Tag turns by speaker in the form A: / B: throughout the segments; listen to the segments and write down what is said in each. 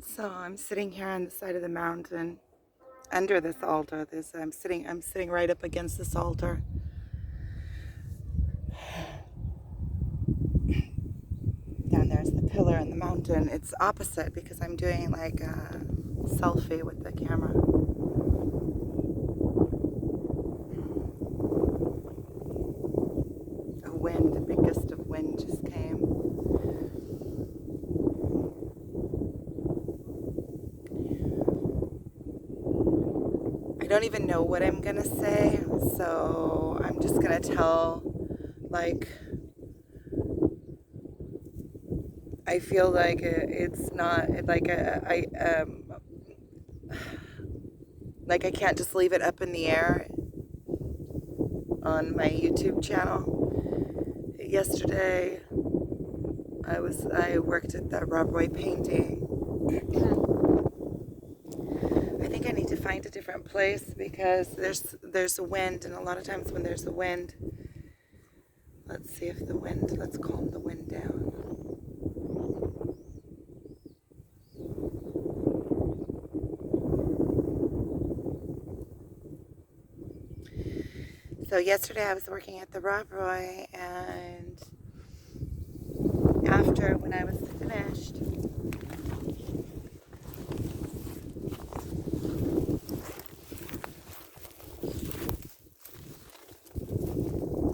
A: So I'm sitting here on the side of the mountain under this altar. I'm sitting right up against this altar. Down there's the pillar in the mountain. It's opposite because I'm doing like a selfie with the camera. A big gust of wind just came. I don't even know what I'm gonna say, so I'm just gonna tell, like, I feel like it's not like like I can't just leave it up in the air on my YouTube channel. Yesterday, I worked at the Rob Roy painting. I think I need to find a different place because there's a wind, and a lot of times when there's a wind, let's calm the wind down. So yesterday I was working at the Rob Roy, and after, when I was finished,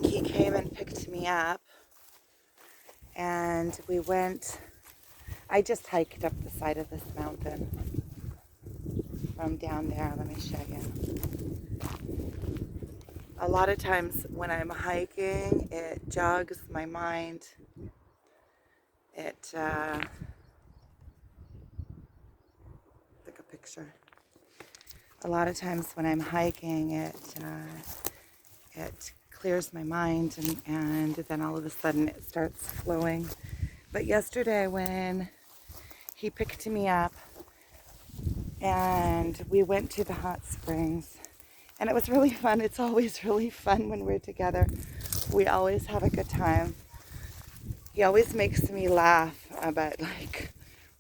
A: he came and picked me up, and I just hiked up the side of this mountain from down there. Let me show you. A lot of times when I'm hiking, it jogs my mind. Take a picture. A lot of times when I'm hiking, it clears my mind, and then all of a sudden it starts flowing. But yesterday when he picked me up and we went to the hot springs, and it was really fun. It's always really fun when we're together. We always have a good time. He always makes me laugh, but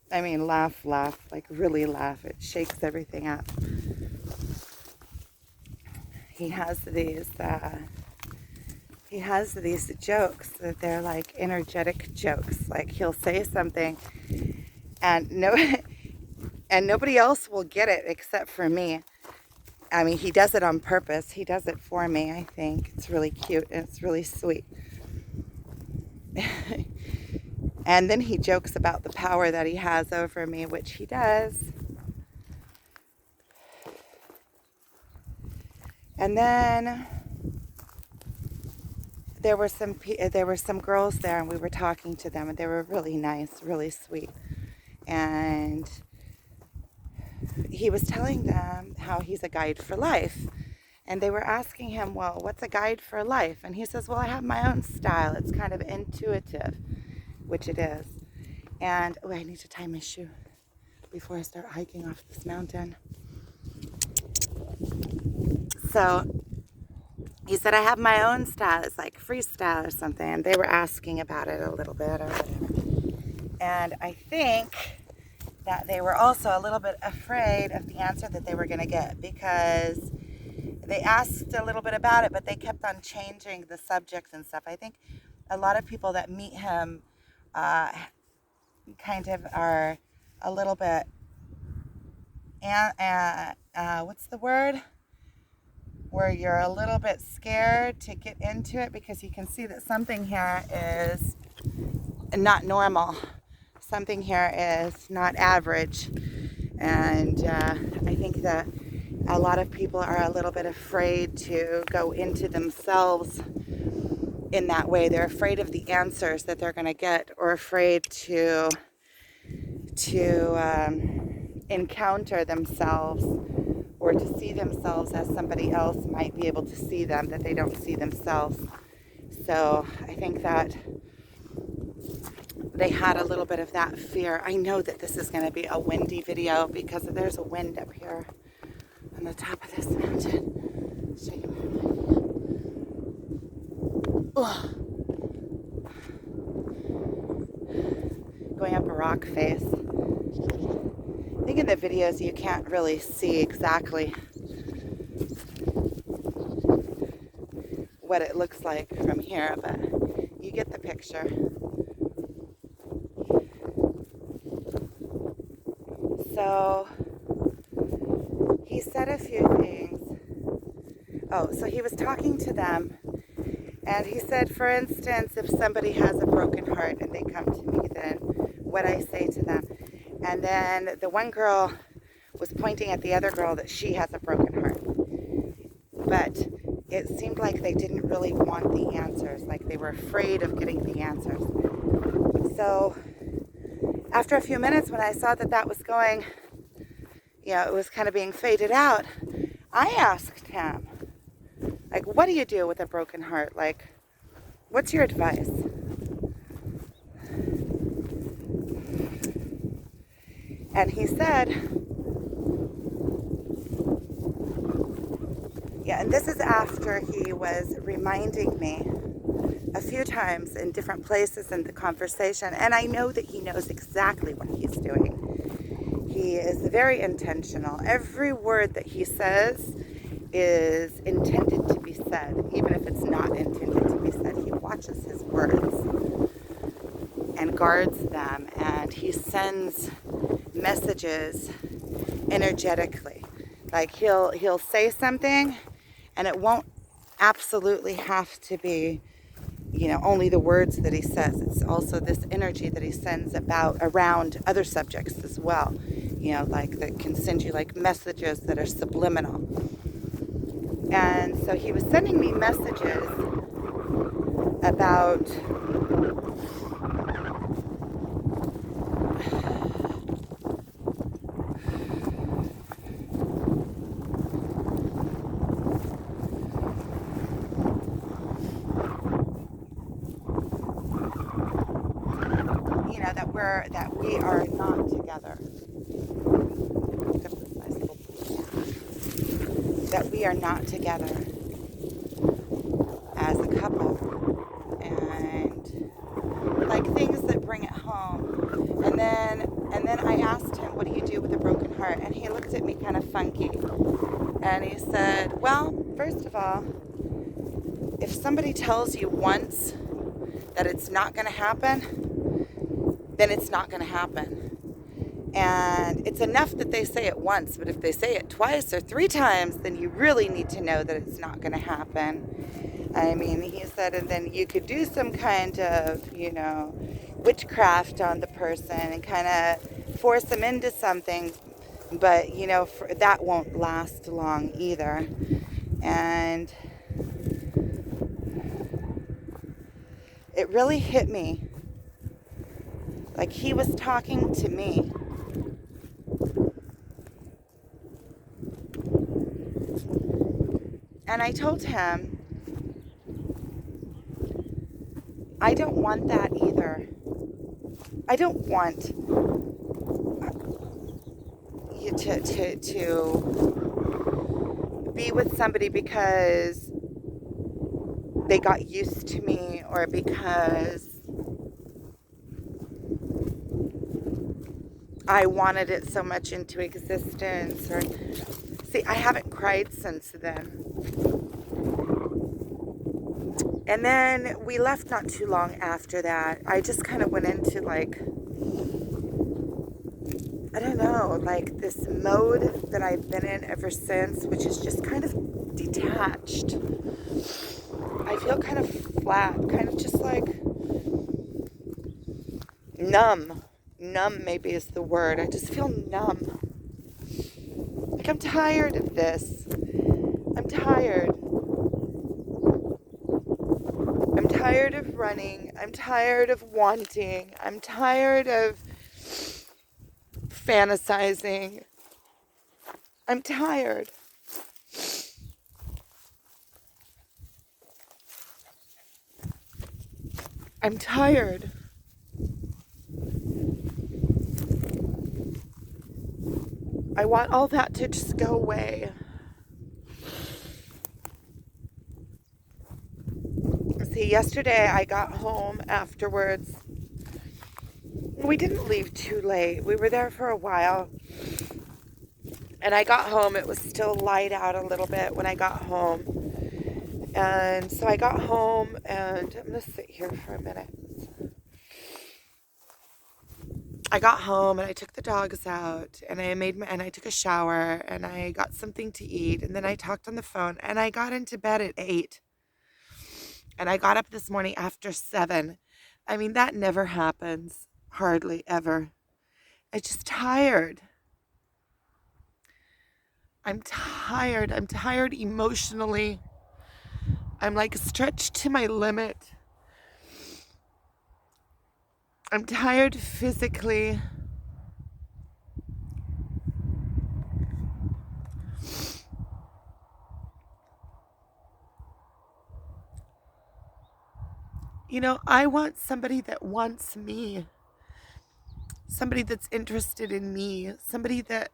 A: laugh, like really laugh. It shakes everything up. He has these jokes that they're like energetic jokes. Like he'll say something and nobody else will get it except for me. I mean, he does it on purpose. He does it for me, I think. It's really cute and it's really sweet. And then he jokes about the power that he has over me, which he does. And then there were some girls there, and we were talking to them, and they were really nice, really sweet. And he was telling them how he's a guide for life. And they were asking him, well, what's a guide for life? And he says, well, I have my own style. It's kind of intuitive, which it is. And, I need to tie my shoe before I start hiking off this mountain. So he said, I have my own style. It's like freestyle or something. And they were asking about it a little bit or whatever. And I think that they were also a little bit afraid of the answer that they were going to get, because they asked a little bit about it, but they kept on changing the subjects and stuff. I think a lot of people that meet him kind of are a little bit, what's the word? Where you're a little bit scared to get into it because you can see that something here is not normal. Something here is not average. And I think that a lot of people are a little bit afraid to go into themselves in that way. They're afraid of the answers that they're going to get, or afraid to encounter themselves, or to see themselves as somebody else might be able to see them, that they don't see themselves. So I think that they had a little bit of that fear. I know that this is going to be a windy video because there's a wind up here on the top of this mountain. Show you going up a rock face. think in the videos you can't really see exactly what it looks like from here, but you get the picture. So he said a few things. Oh, so he was talking to them, and he said, for instance, if somebody has a broken heart and they come to me, then what I say to them. And then the one girl was pointing at the other girl that she has a broken heart. But it seemed like they didn't really want the answers, like they were afraid of getting the answers. So after a few minutes, when I saw that that was going, it was kind of being faded out, I asked him, like, what do you do with a broken heart? Like, what's your advice? And he said, and this is after he was reminding me a few times in different places in the conversation, and I know that he knows exactly what he's doing. He is very intentional. Every word that he says is intended to be said, even if it's not intended to be said. He watches his words and guards them, and he sends messages energetically. Like he'll say something, and it won't absolutely have to be, only the words that he says. It's also this energy that he sends around other subjects as well. Like that can send you like messages that are subliminal. And so he was sending me messages about that we are not together. That we are not together as a couple, and like things that bring it home. And then I asked him, what do you do with a broken heart? And he looked at me kind of funky, and he said, well, first of all, if somebody tells you once that it's not going to happen, then it's not going to happen. And it's enough that they say it once, but if they say it twice or 3 times, then you really need to know that it's not going to happen. I mean, he said, and then you could do some kind of, witchcraft on the person and kind of force them into something, but, that won't last long either. And it really hit me. Like he was talking to me. And I told him, I don't want that either. I don't want you to be with somebody because they got used to me, or because I wanted it so much into existence. Or see, I haven't cried since then. And then we left not too long after that. I just kind of went into like, I don't know, like this mode that I've been in ever since, which is just kind of detached. I feel kind of flat, kind of just like numb. Numb maybe is the word. I just feel numb. Like I'm tired of this. I'm tired. I'm tired of running. I'm tired of wanting. I'm tired of fantasizing. I'm tired. I'm tired. I want all that to just go away. See, yesterday I got home afterwards. We didn't leave too late. We were there for a while. And I got home. It was still light out a little bit when I got home. And so I got home, and I'm going to sit here for a minute. I got home and I took the dogs out and I took a shower and I got something to eat, and then I talked on the phone and I got into bed at 8 and I got up this morning after 7. I mean, that never happens, hardly ever. I'm just tired. I'm tired. I'm tired emotionally. I'm like stretched to my limit. I'm tired physically. You know, I want somebody that wants me, somebody that's interested in me, somebody that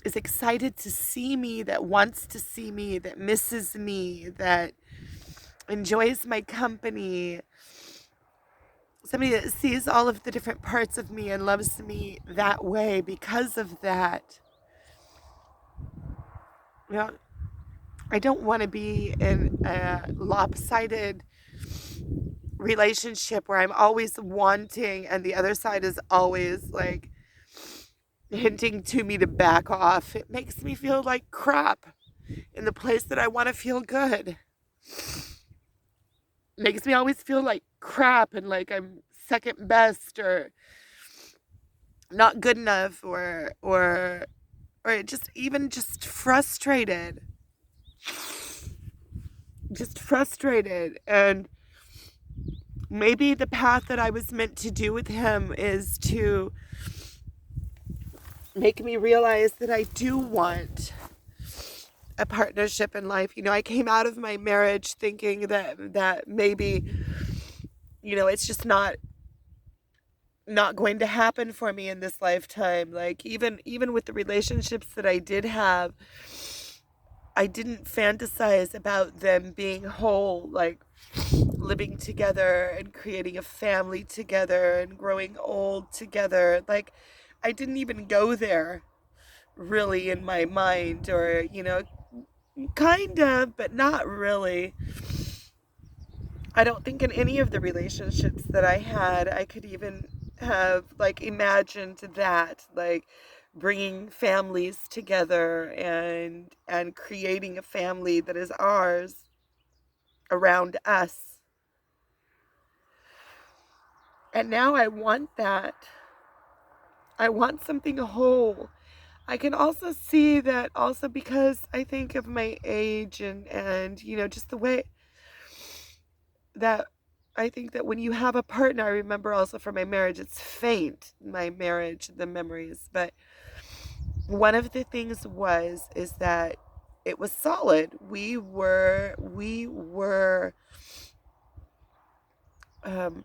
A: is excited to see me, that wants to see me, that misses me, that enjoys my company, somebody that sees all of the different parts of me and loves me that way because of that. You know, I don't want to be in a lopsided relationship where I'm always wanting and the other side is always like hinting to me to back off. It makes me feel like crap in the place that I want to feel good. It makes me always feel like crap and like I'm second best or not good enough or just frustrated. Just frustrated. And maybe the path that I was meant to do with him is to make me realize that I do want a partnership in life. You know, I came out of my marriage thinking that maybe, you know, it's just not going to happen for me in this lifetime. Like even with the relationships that I did have, I didn't fantasize about them being whole, like living together and creating a family together and growing old together. Like I didn't even go there really in my mind, or, you know, kind of, but not really. I don't think in any of the relationships that I had, I could even have like imagined that, like bringing families together and creating a family that is ours around us. And now I want that. I want something whole. I can also see that also because I think of my age and you know, just the way that I think that when you have a partner, I remember also from my marriage, it's faint, my marriage, the memories. But one of the things is that it was solid. We were um,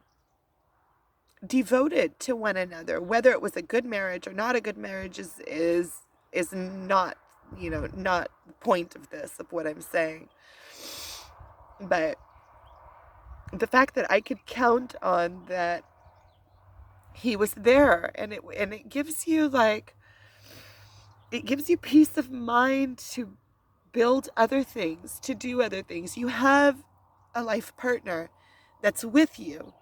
A: devoted to one another. Whether it was a good marriage or not a good marriage is not, you know, not the point of this, of what I'm saying. But the fact that I could count on that he was there, and it gives you like, it gives you peace of mind to build other things, to do other things. You have a life partner that's with you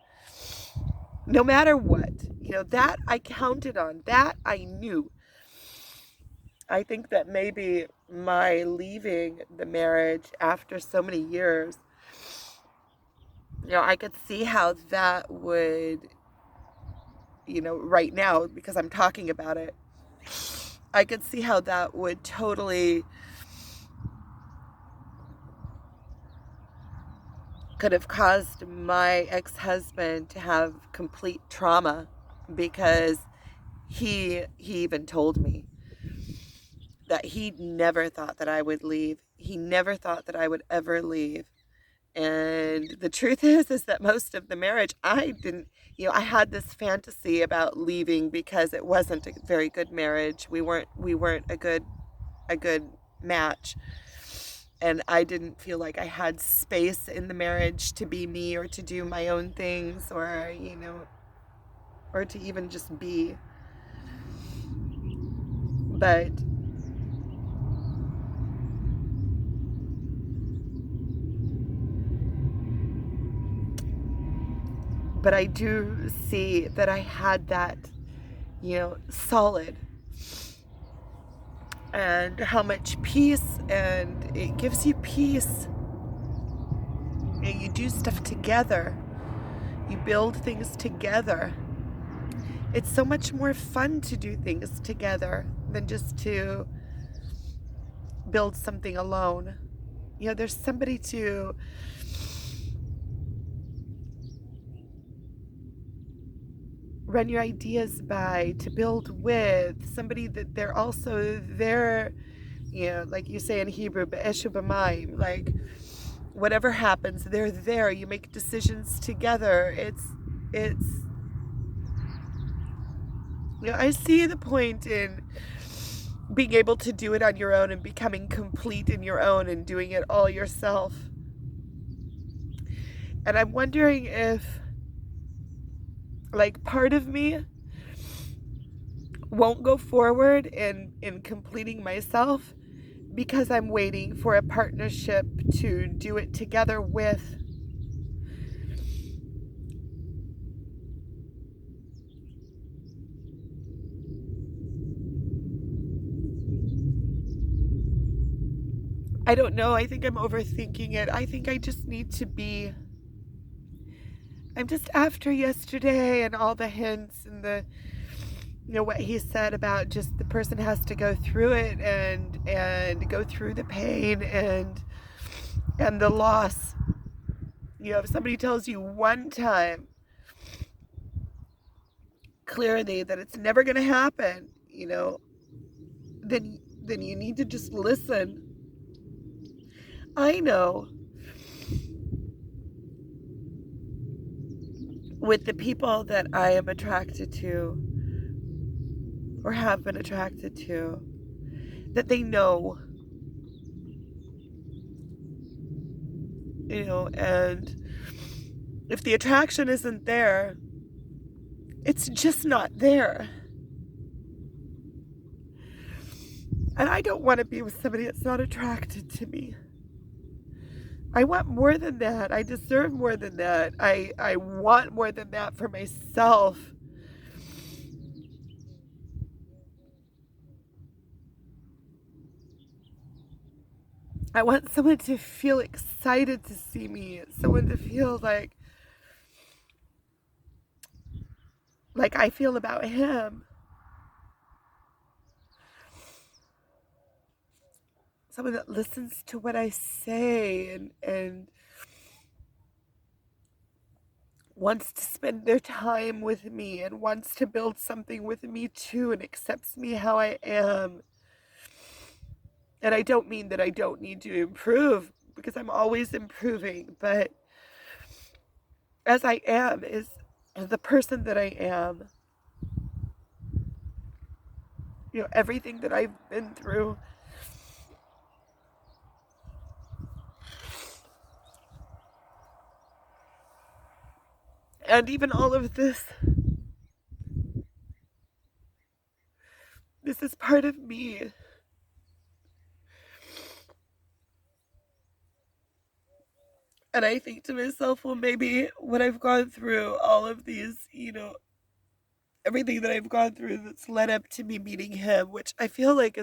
A: no matter what. You know, that I counted on, that I knew. I think that maybe my leaving the marriage after so many years, you know, I could see how that would, you know, right now, because I'm talking about it, I could see how that would totally could have caused my ex-husband to have complete trauma, because he even told me that he never thought that I would leave. He never thought that I would ever leave. And the truth is that most of the marriage, I didn't, you know, I had this fantasy about leaving because it wasn't a very good marriage. We weren't a good match. And I didn't feel like I had space in the marriage to be me or to do my own things, or, you know, or to even just be. But I do see that I had that, solid, and how much peace, and it gives you peace. You do stuff together. You build things together. It's so much more fun to do things together than just to build something alone. There's somebody to run your ideas by, to build with, somebody that they're also there, like you say in Hebrew, be'eshu b'mayim, like whatever happens, they're there. You make decisions together. It's I see the point in being able to do it on your own and becoming complete in your own and doing it all yourself. And I'm wondering if, like, part of me won't go forward in completing myself because I'm waiting for a partnership to do it together with. I don't know. I think I'm overthinking it. I think I just need to be. I'm just after yesterday and all the hints and the, what he said about just the person has to go through it and go through the pain and the loss. If somebody tells you one time clearly that it's never going to happen, then you need to just listen. I know with the people that I am attracted to or have been attracted to, that they know, and if the attraction isn't there, it's just not there. And I don't want to be with somebody that's not attracted to me. I want more than that. I deserve more than that. I want more than that for myself. I want someone to feel excited to see me. Someone to feel like I feel about him. Someone that listens to what I say and wants to spend their time with me and wants to build something with me too and accepts me how I am. And I don't mean that I don't need to improve, because I'm always improving, but as I am, is the person that I am, everything that I've been through, and even all of this is part of me. And I think to myself, well, maybe what I've gone through, all of these, everything that I've gone through that's led up to me meeting him, which I feel like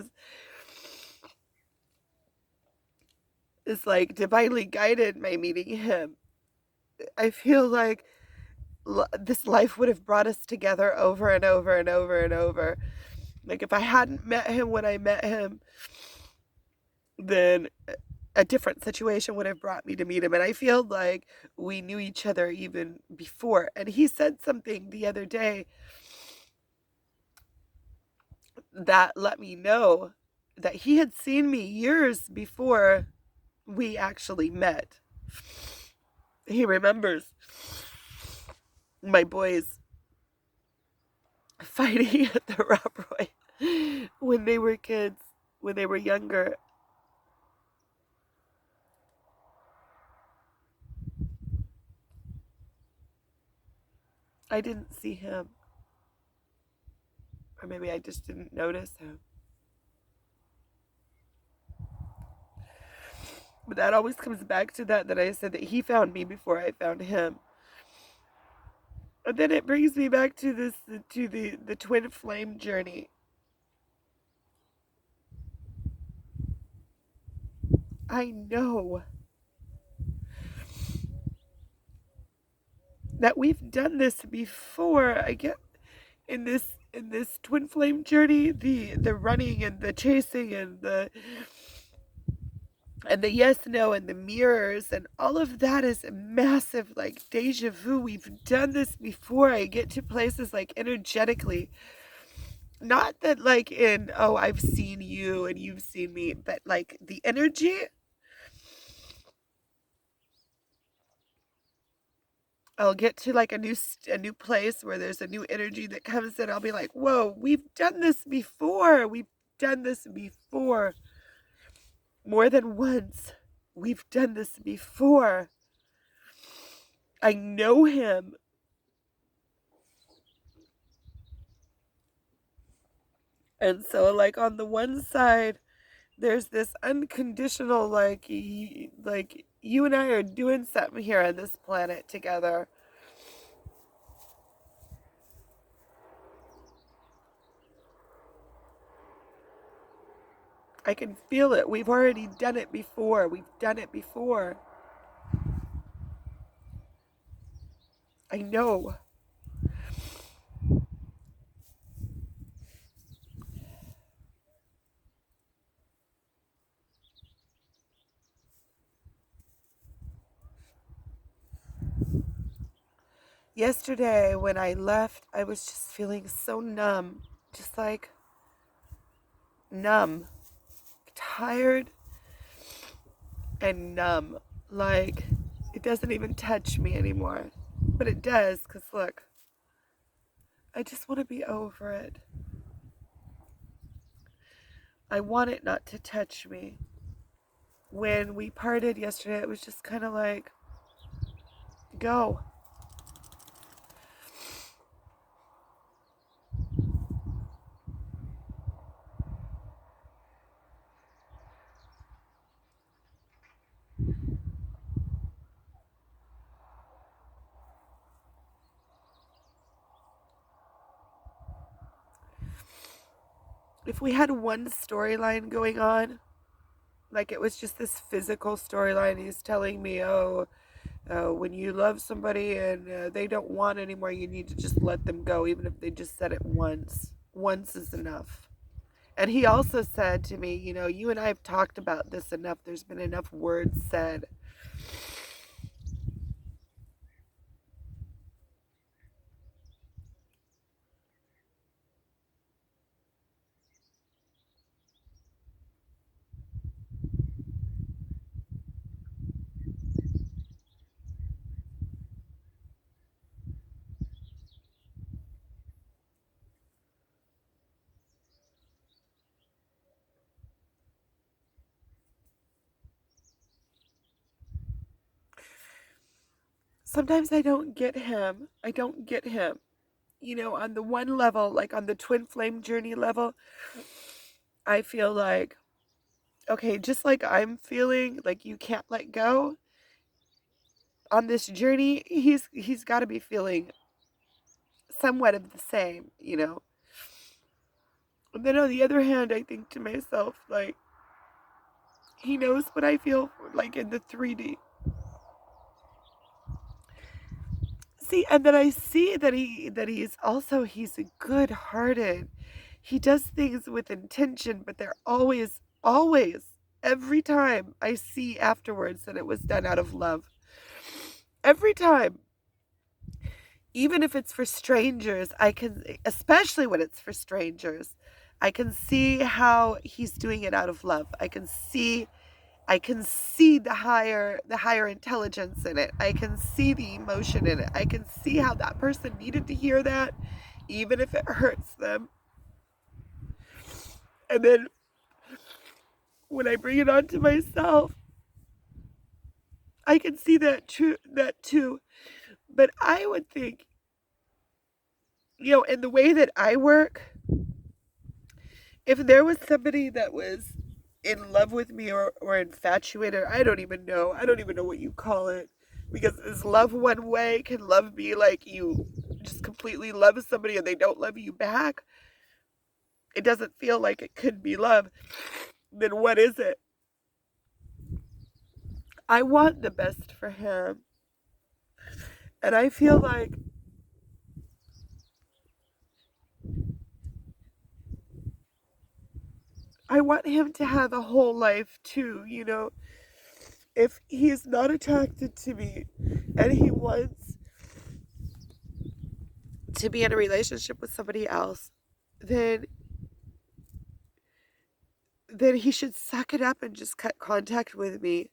A: is like divinely guided, my meeting him. I feel like this life would have brought us together over and over and over and over. Like if I hadn't met him when I met him, then a different situation would have brought me to meet him. And I feel like we knew each other even before. And he said something the other day that let me know that he had seen me years before we actually met. He remembers my boys fighting at the Rob Roy when they were kids, when they were younger. I didn't see him. Or maybe I just didn't notice him. But that always comes back to that I said that he found me before I found him. And then it brings me back to the twin flame journey. I know that we've done this before. I get in this twin flame journey, the running and the chasing and the yes, no, and the mirrors, and all of that is a massive, like, deja vu. We've done this before. I get to places like energetically. Not that, like, in, oh, I've seen you and you've seen me, but, like, the energy. I'll get to, like, a new place where there's a new energy that comes in. I'll be like, whoa, we've done this before. We've done this before. More than once. We've done this before. I know him. And so, like, on the one side, there's this unconditional, like, you and I are doing something here on this planet together. I can feel it. We've already done it before. We've done it before. I know. Yesterday, when I left, I was just feeling so numb. Just like numb. Tired and numb. Like it doesn't even touch me anymore. But it does, because look, I just want to be over it. I want it not to touch me. When we parted yesterday, it was just kind of like, go. If we had one storyline going on, like it was just this physical storyline, he's telling me, when you love somebody and they don't want anymore, you need to just let them go, even if they just said it once. Once is enough. And he also said to me, you and I have talked about this enough. There's been enough words said. Sometimes I don't get him. I don't get him. On the one level, like on the twin flame journey level, I feel like, okay, just like I'm feeling like you can't let go, on this journey, he's got to be feeling somewhat of the same. And then on the other hand, I think to myself, like, he knows what I feel like in the 3D. See, and then I see that he's a good-hearted. He does things with intention, but they're always, every time I see afterwards that it was done out of love. Every time. Even if it's for strangers, especially when it's for strangers, I can see how he's doing it out of love. I can see the higher intelligence in it. I can see the emotion in it. I can see how that person needed to hear that, even if it hurts them. And then when I bring it onto myself, I can see that too. But I would think, in the way that I work, if there was somebody that was in love with me or infatuated, I don't even know. I don't even know what you call it. Because is love one way? Can love be like you just completely love somebody and they don't love you back? It doesn't feel like it could be love. Then what is it? I want the best for him. And I feel like I want him to have a whole life too, you know. If he's not attracted to me and he wants to be in a relationship with somebody else, then he should suck it up and just cut contact with me.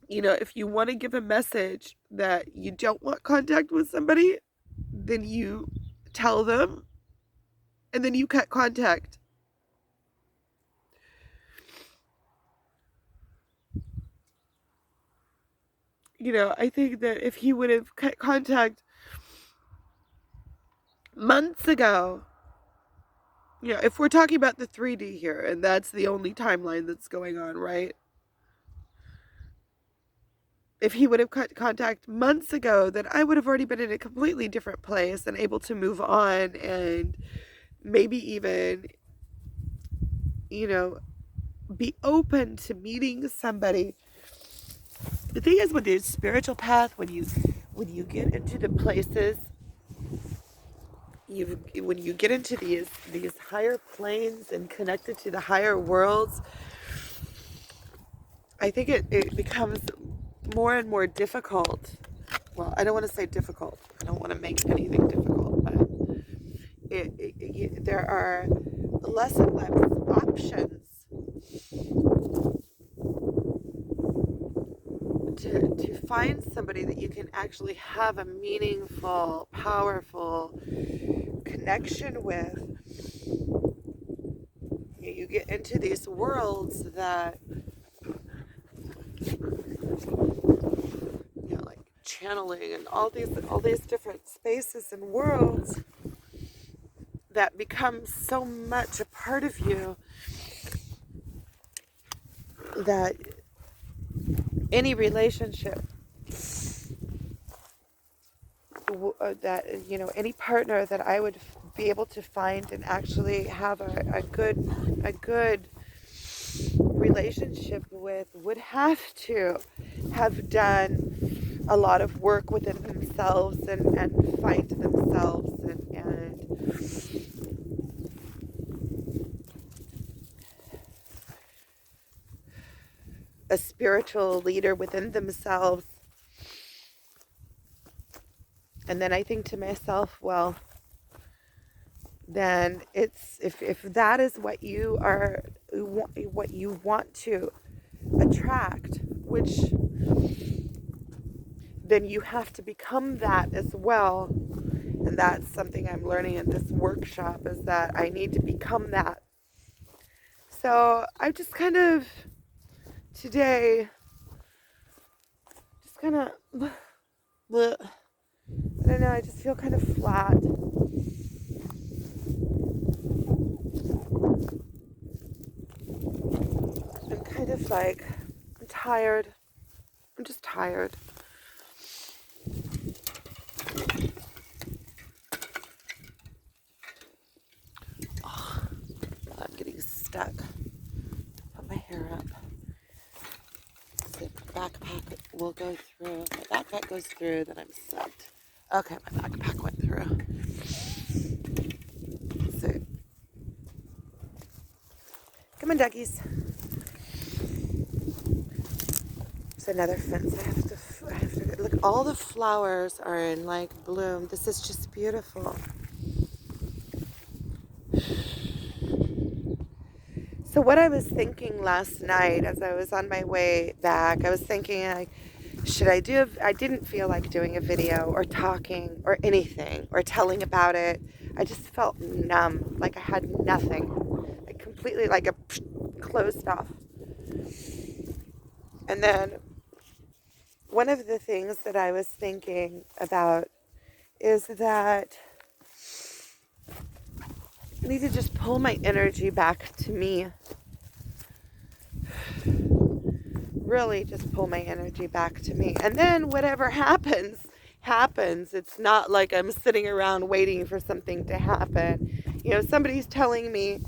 A: You know, if you want to give a message that you don't want contact with somebody, then you tell them and then you cut contact. You know, I think that if he would have cut contact months ago, you know, if we're talking about the 3D here and that's the only timeline that's going on, right? If he would have cut contact months ago, then I would have already been in a completely different place and able to move on and maybe even, you know, be open to meeting somebody. The thing is with the spiritual path, when you get into the places, when you get into these higher planes and connected to the higher worlds, I think it becomes more and more difficult. Well, I don't want to say difficult. I don't want to make anything difficult, but there are less and less options to find somebody that you can actually have a meaningful, powerful connection with. You get into these worlds that, you know, like channeling and all these different spaces and worlds that become so much a part of you that any relationship that, you know, any partner that I would be able to find and actually have a good relationship with would have to have done a lot of work within themselves and find themselves and a spiritual leader within themselves. And then I think to myself, well, then it's if that is what you want to attract, which then you have to become that as well. And that's something I'm learning in this workshop, is that I need to become that. So I just kind of today just kind of I don't know, I just feel kind of flat. I'm kind of like, I'm tired. I'm just tired. Oh, I'm getting stuck. Put my hair up. The backpack will go through. If my backpack goes through, then I'm set. Okay, my backpack went through. So, come on, duckies. There's another fence. I have to look. All the flowers are in like bloom. This is just beautiful. So what I was thinking last night as I was on my way back, I was thinking like, I didn't feel like doing a video or talking or anything or telling about it. I just felt numb, like I had nothing, like completely like a closed off. And then one of the things that I was thinking about is that I need to just pull my energy back to me. Really just pull my energy back to me. And then whatever happens, happens. It's not like I'm sitting around waiting for something to happen. You know, somebody's telling me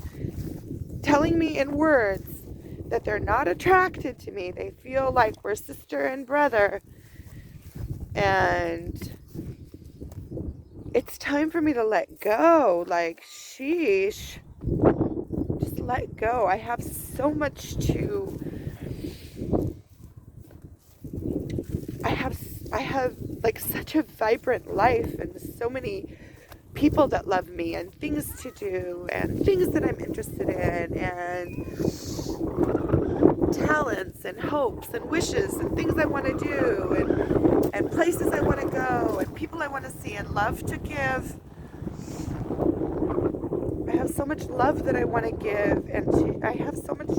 A: in words that they're not attracted to me. They feel like we're sister and brother. And it's time for me to let go. Like, sheesh. Just let go. I have so much to... I have like such a vibrant life and so many people that love me and things to do and things that I'm interested in and talents and hopes and wishes and things I want to do and places I want to go and people I want to see and love to give. I have so much love that I want to give, and I have so much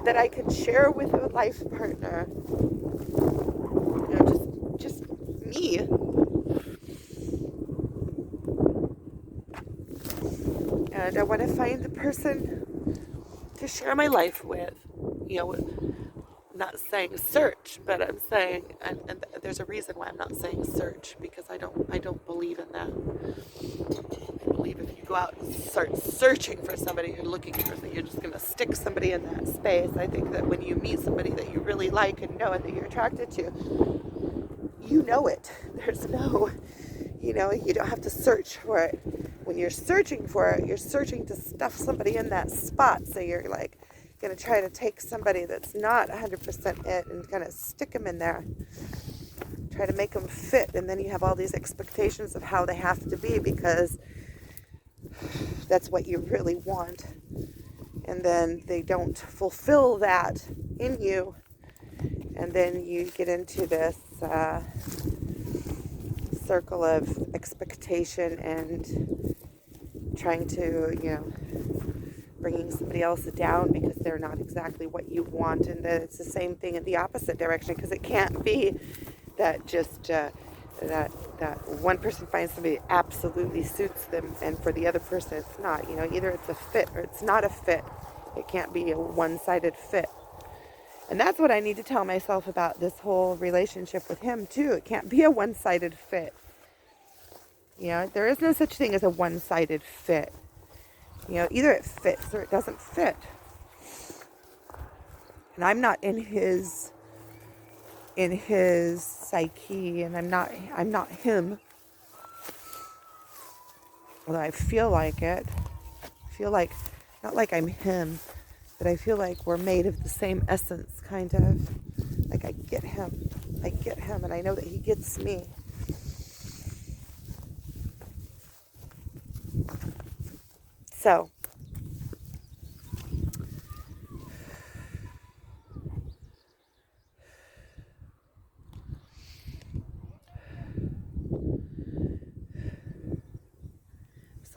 A: that I can share with a life partner. You know, just me. And I want to find the person to share my life with. You know, I'm not saying search, but I'm saying, and there's a reason why I'm not saying search, because I don't believe in that. I believe if you go out and start searching for somebody, you're looking for something, you're just going to stick somebody in that space. I think that when you meet somebody that you really like and know and that you're attracted to, you know it. There's no, you know, you don't have to search for it. When you're searching for it, you're searching to stuff somebody in that spot. So you're like going to try to take somebody that's not 100% it and kind of stick them in there. Try to make them fit. And then you have all these expectations of how they have to be because that's what you really want. And then they don't fulfill that in you. And then you get into this circle of expectation and trying to, you know, bringing somebody else down because they're not exactly what you want. And then it's the same thing in the opposite direction, because it can't be that just that one person finds somebody that absolutely suits them and for the other person it's not. You know, either it's a fit or it's not a fit. It can't be a one-sided fit. And that's what I need to tell myself about this whole relationship with him too. It can't be a one-sided fit. You know, there is no such thing as a one-sided fit. You know, either it fits or it doesn't fit. And I'm not in his psyche, and I'm not him. Although I feel like it. I feel like, not like I'm him, but I feel like we're made of the same essence, kind of. Like I get him, and I know that he gets me. So,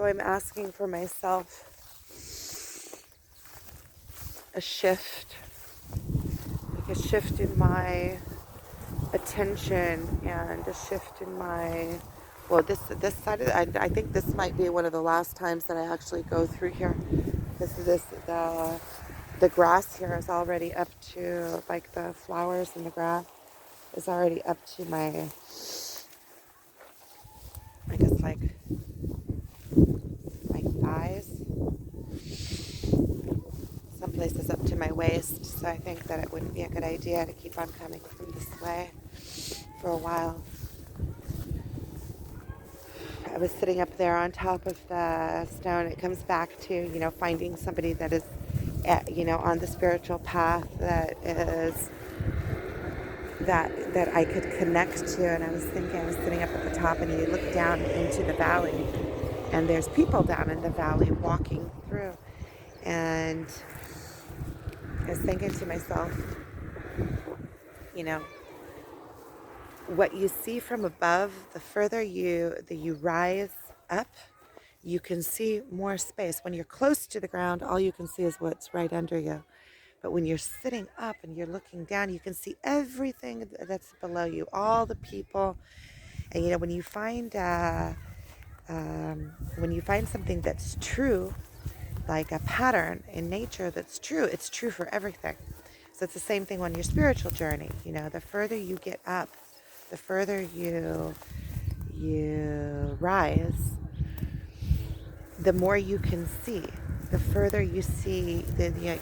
A: I'm asking for myself a shift, like a shift in my attention and a shift in my, well, this side of it, I think this might be one of the last times that I actually go through here. The grass here is already up to, like the flowers in the grass is already up to my, I guess like my thighs. Some places up to my waist, so I think that it wouldn't be a good idea to keep on coming from this way for a while. I was sitting up there on top of the stone. It comes back to, you know, finding somebody that is, you know, on the spiritual path that is, that I could connect to. And I was thinking, I was sitting up at the top, and you look down into the valley, and there's people down in the valley walking through. And I was thinking to myself, you know, what you see from above, the further you rise up, you can see more space. When you're close to the ground, all you can see is what's right under you. But when you're sitting up and you're looking down, you can see everything that's below you, all the people And you know, when you find something that's true, like a pattern in nature that's true, it's true for everything. So it's the same thing on your spiritual journey. You know, the further you get up, the further you rise, the more you can see. The further you see,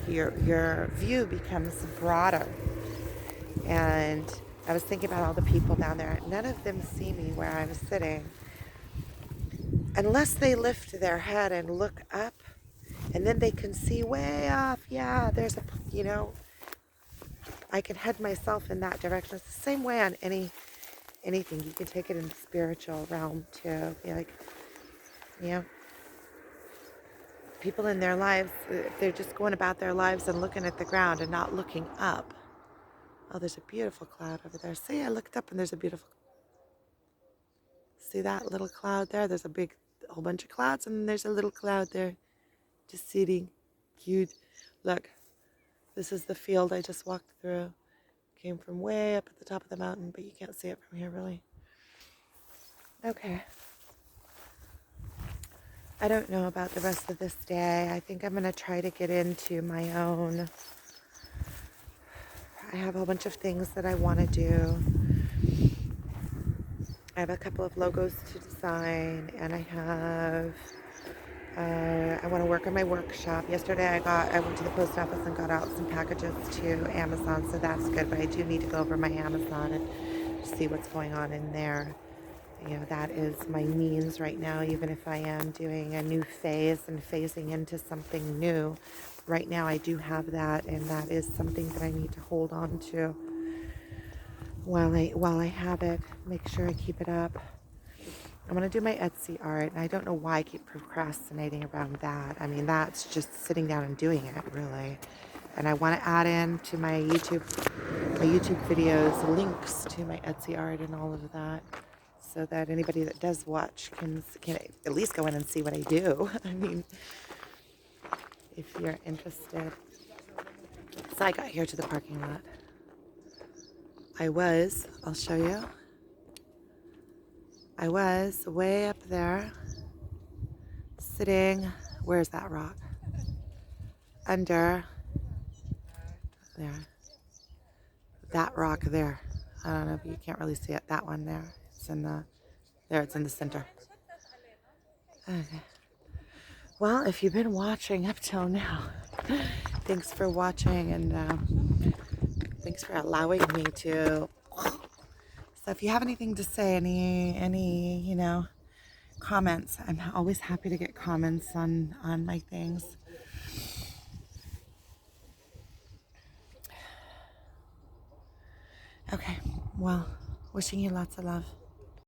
A: your view becomes broader. And I was thinking about all the people down there. None of them see me where I'm sitting unless they lift their head and look up, and then they can see way off. Yeah, there's a, you know, I can head myself in that direction. It's the same way on anything. You can take it in the spiritual realm too. Be like, you know, people in their lives, if they're just going about their lives and looking at the ground and not looking up. Oh, there's a beautiful cloud over there. See, I looked up and there's a beautiful, see that little cloud there? There's a whole bunch of clouds, and there's a little cloud there just sitting. Cute. Look, this is the field I just walked through. Came from way up at the top of the mountain, but you can't see it from here really. Okay. I don't know about the rest of this day. I think I'm going to try to get into my own. I have a whole bunch of things that I want to do. I have a couple of logos to design, and I want to work on my workshop. Yesterday I went to the post office and got out some packages to Amazon, so that's good, but I do need to go over my Amazon and see what's going on in there. You know, that is my means right now, even if I am doing a new phase and phasing into something new. Right now I do have that, and that is something that I need to hold on to while I have it. Make sure I keep it up. I'm going to do my Etsy art, and I don't know why I keep procrastinating around that. I mean, that's just sitting down and doing it, really. And I want to add in to my YouTube videos links to my Etsy art and all of that, so that anybody that does watch can at least go in and see what I do. I mean, if you're interested. So I got here to the parking lot. I'll show you. I was way up there, sitting, where's that rock? Under there. That rock there. I don't know if you can't really see it. That one there. It's in the center. Okay. Well, if you've been watching up till now, thanks for watching, and thanks for allowing me to. So if you have anything to say, any you know, comments, I'm always happy to get comments on my things. Okay, well, wishing you lots of love.